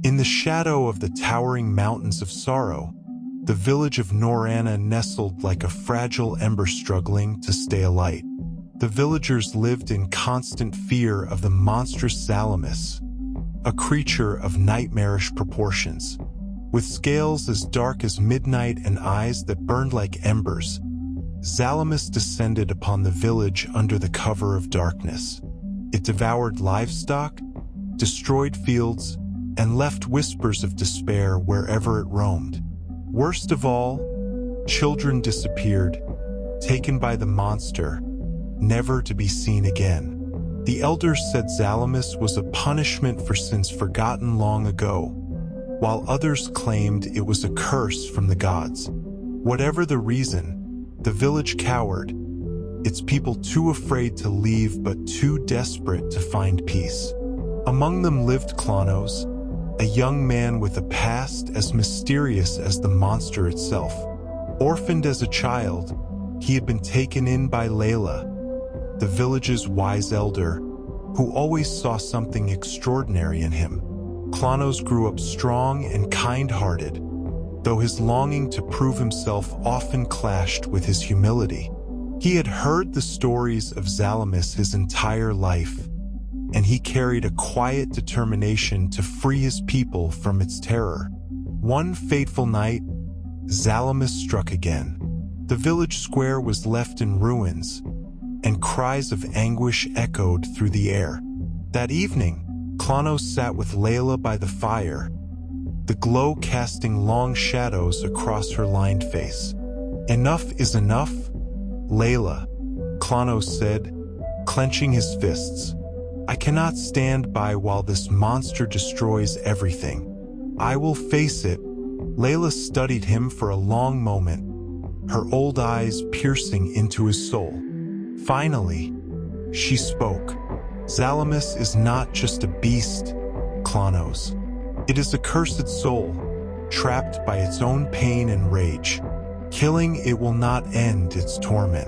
In the shadow of the towering mountains of sorrow, the village of Norana nestled like a fragile ember struggling to stay alight. The villagers lived in constant fear of the monstrous Zalamus, a creature of nightmarish proportions. With scales as dark as midnight and eyes that burned like embers, Zalamus descended upon the village under the cover of darkness. It devoured livestock, destroyed fields, and left whispers of despair wherever it roamed. Worst of all, children disappeared, taken by the monster, never to be seen again. The elders said Zalamus was a punishment for sins forgotten long ago, while others claimed it was a curse from the gods. Whatever the reason, the village cowered, its people too afraid to leave but too desperate to find peace. Among them lived Klanos, a young man with a past as mysterious as the monster itself. Orphaned as a child, he had been taken in by Layla, the village's wise elder, who always saw something extraordinary in him. Klanos grew up strong and kind-hearted, though his longing to prove himself often clashed with his humility. He had heard the stories of Zalamus his entire life, and he carried a quiet determination to free his people from its terror. One fateful night, Zalamus struck again. The village square was left in ruins, and cries of anguish echoed through the air. That evening, Klanos sat with Layla by the fire, the glow casting long shadows across her lined face. "Enough is enough, Layla," Klanos said, clenching his fists. "I cannot stand by while this monster destroys everything. I will face it." Layla studied him for a long moment, her old eyes piercing into his soul. Finally, she spoke. "Zalamus is not just a beast, Klanos. It is a cursed soul, trapped by its own pain and rage. Killing it will not end its torment.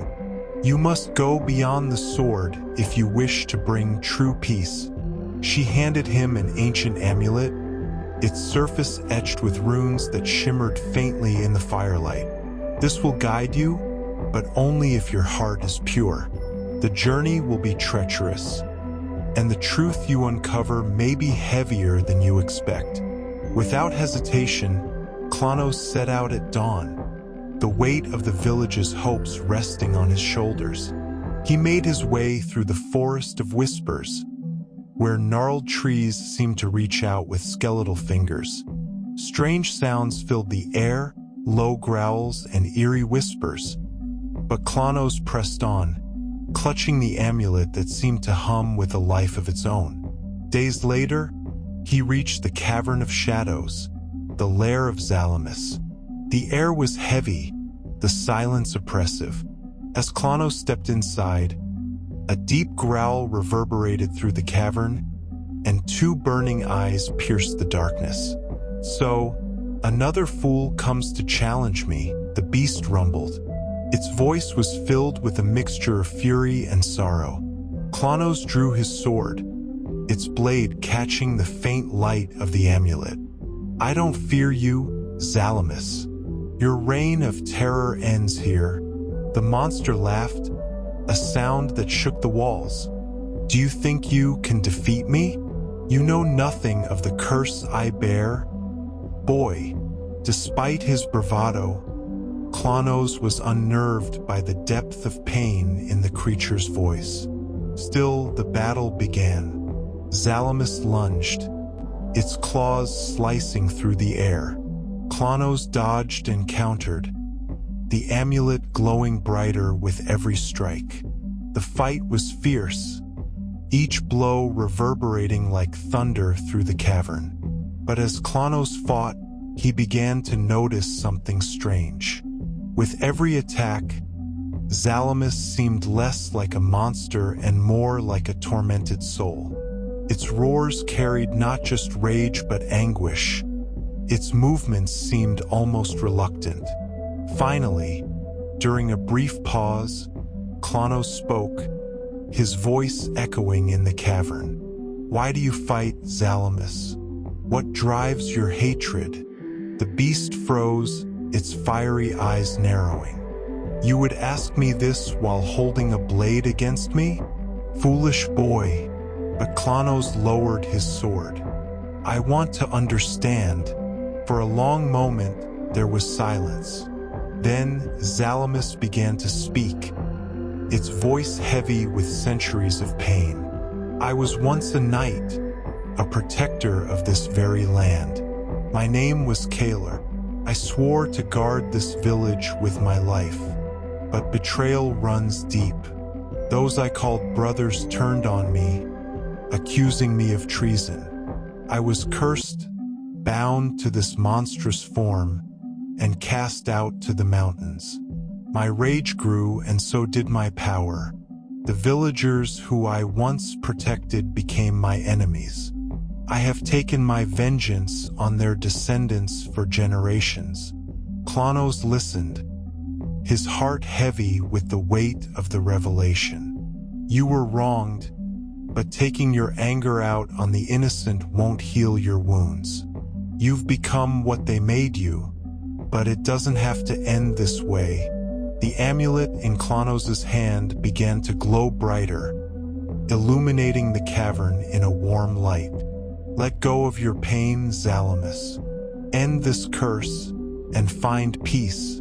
You must go beyond the sword if you wish to bring true peace." She handed him an ancient amulet, its surface etched with runes that shimmered faintly in the firelight. "This will guide you, but only if your heart is pure. The journey will be treacherous, and the truth you uncover may be heavier than you expect." Without hesitation, Klanos set out at dawn, the weight of the village's hopes resting on his shoulders. He made his way through the forest of whispers, where gnarled trees seemed to reach out with skeletal fingers. Strange sounds filled the air, low growls and eerie whispers. But Klanos pressed on, clutching the amulet that seemed to hum with a life of its own. Days later, he reached the Cavern of Shadows, the lair of Zalamus. The air was heavy, the silence oppressive. As Klanos stepped inside, a deep growl reverberated through the cavern, and two burning eyes pierced the darkness. "So, another fool comes to challenge me," the beast rumbled. Its voice was filled with a mixture of fury and sorrow. Klanos drew his sword, its blade catching the faint light of the amulet. "I don't fear you, Zalamus. Your reign of terror ends here." The monster laughed, a sound that shook the walls. "Do you think you can defeat me? You know nothing of the curse I bear." Boy, despite his bravado, Klanos was unnerved by the depth of pain in the creature's voice. Still, the battle began. Zalamus lunged, its claws slicing through the air. Klanos dodged and countered, the amulet glowing brighter with every strike. The fight was fierce, each blow reverberating like thunder through the cavern. But as Klanos fought, he began to notice something strange. With every attack, Zalamus seemed less like a monster and more like a tormented soul. Its roars carried not just rage but anguish. Its movements seemed almost reluctant. Finally, during a brief pause, Klanos spoke, his voice echoing in the cavern. "Why do you fight, Zalamus? What drives your hatred? The beast froze, its fiery eyes narrowing. You would ask me this while holding a blade against me? Foolish boy. But Klanos lowered his sword. I want to understand. For a long moment, there was silence. Then Zalamus began to speak, its voice heavy with centuries of pain. I was once a knight, a protector of this very land. My name was Kaler. I swore to guard this village with my life. But betrayal runs deep. Those I called brothers turned on me, accusing me of treason. I was cursed, bound to this monstrous form, and cast out to the mountains. My rage grew, and so did my power. The villagers who I once protected became my enemies. I have taken my vengeance on their descendants for generations. Klanos listened, his heart heavy with the weight of the revelation. You were wronged, but taking your anger out on the innocent won't heal your wounds. You've become what they made you, but it doesn't have to end this way. The amulet in Klanos' hand began to glow brighter, illuminating the cavern in a warm light. Let go of your pain, Zalamus. End this curse and find peace.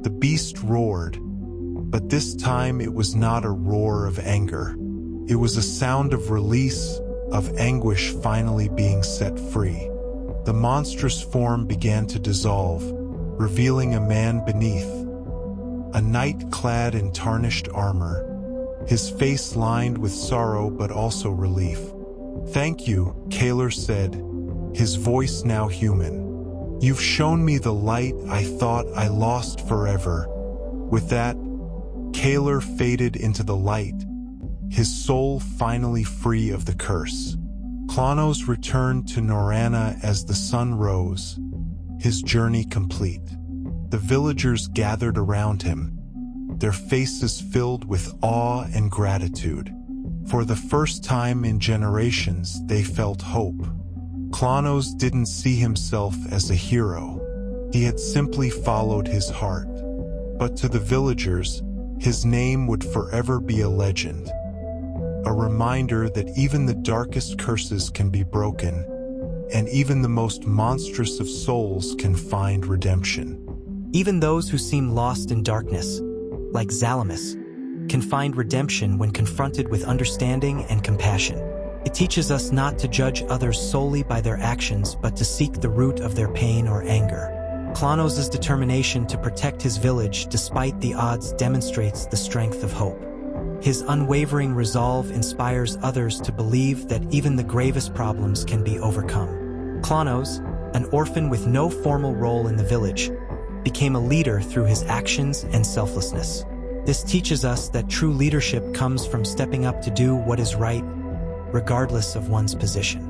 The beast roared, but this time it was not a roar of anger. It was a sound of release, of anguish finally being set free. The monstrous form began to dissolve, revealing a man beneath, a knight clad in tarnished armor, his face lined with sorrow but also relief. Thank you, Kaler said, his voice now human. You've shown me the light I thought I lost forever. With that, Kaler faded into the light, his soul finally free of the curse. Klanos returned to Norana as the sun rose, his journey complete. The villagers gathered around him, their faces filled with awe and gratitude. For the first time in generations, they felt hope. Klanos didn't see himself as a hero. He had simply followed his heart. But to the villagers, his name would forever be a legend. A reminder that even the darkest curses can be broken, and even the most monstrous of souls can find redemption. Even those who seem lost in darkness, like Zalamus, can find redemption when confronted with understanding and compassion. It teaches us not to judge others solely by their actions, but to seek the root of their pain or anger. Klanos' determination to protect his village despite the odds demonstrates the strength of hope. His unwavering resolve inspires others to believe that even the gravest problems can be overcome. Klanos, an orphan with no formal role in the village, became a leader through his actions and selflessness. This teaches us that true leadership comes from stepping up to do what is right, regardless of one's position.